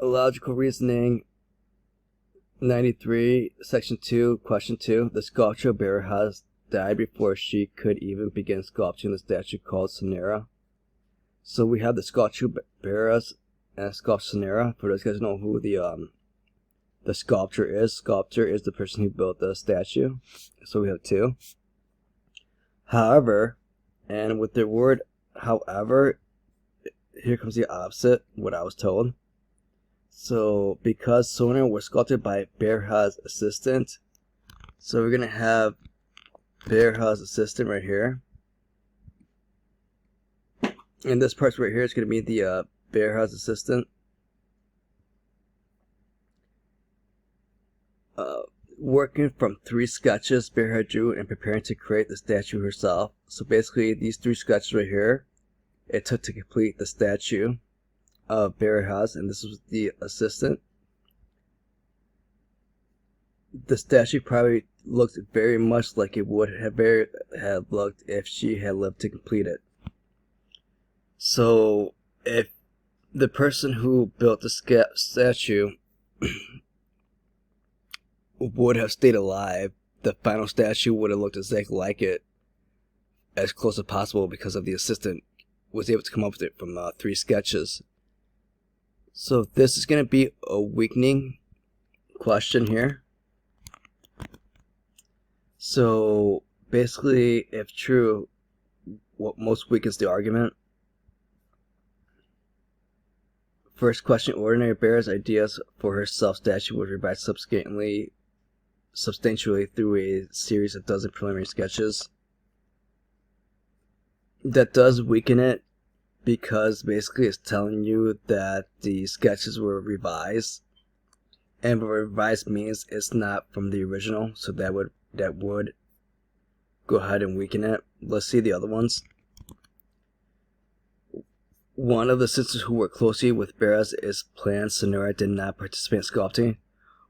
Illogical reasoning. 93, section 2, question 2. The sculptor Barajas died before she could even begin sculpting the statue called Sonora. So we have the sculptor Barajas and sculptor Sonora. For those guys who know who the sculptor is the person who built the statue. So we have two. However, and with the word however, here comes the opposite, what I was told. So, because Sonora was sculpted by Barajas' assistant, so we're going to have Barajas' assistant right here. And this part right here is going to be the Barajas' assistant. Working from 3 sketches Barajas drew and preparing to create the statue herself. So basically, these 3 sketches right here, it took to complete the statue of Barajas, and this was the assistant. The statue probably looked very much like it would have looked if she had lived to complete it. So, if the person who built the statue would have stayed alive, the final statue would have looked exactly like it, as close as possible, because of the assistant was able to come up with it from 3 sketches. So this is going to be a weakening question here. So basically, if true, what most weakens the argument? First question, Ordinary Bear's ideas for her self-statue was revised substantially through a series of dozen preliminary sketches. That does weaken it, because basically it's telling you that the sketches were revised, and what revised means it's not from the original, so that would go ahead and weaken it. Let's see the other ones. One of the sisters who worked closely with Barajas' plan, Sonora, did not participate in sculpting.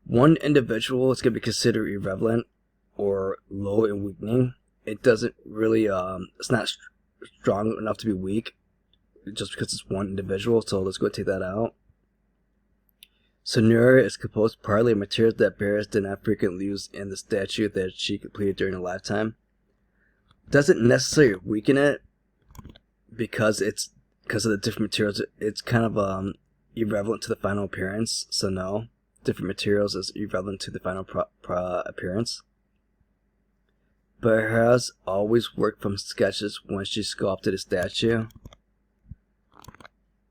One individual is going to be considered irrelevant or low in weakening. It doesn't really, it's not strong enough to be weak, just because it's one individual, so let's go take that out. Sonora is composed partly of materials that Barajas did not frequently use in the statue that she completed during her lifetime. Doesn't necessarily weaken it, because of the different materials. It's kind of irrelevant to the final appearance, so no. Different materials is irrelevant to the final appearance. Barajas always worked from sketches when she sculpted a statue.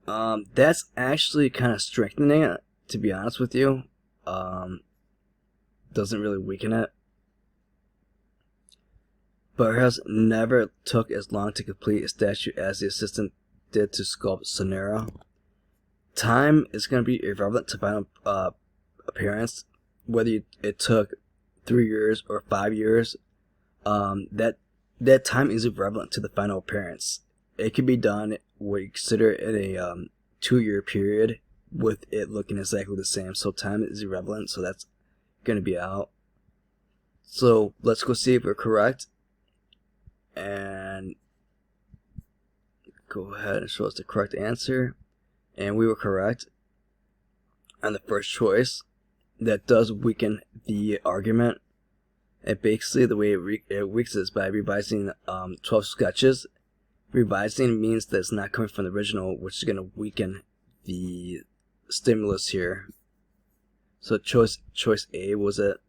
That's actually kind of strengthening it, to be honest with you. Doesn't really weaken it. Barajas never took as long to complete a statue as the assistant did to sculpt Sonora. Time is going to be irrelevant to final appearance, whether it took 3 years or 5 years. That time is irrelevant to the final appearance. It can be done what you consider in a 2-year period with it looking exactly the same. So time is irrelevant, so that's going to be out. So let's go see if we're correct. And go ahead and show us the correct answer. And we were correct on the first choice. That does weaken the argument. And basically the way it weakens is by revising 12 sketches. Revising means that it's not coming from the original, which is going to weaken the stimulus here. So choice A was it.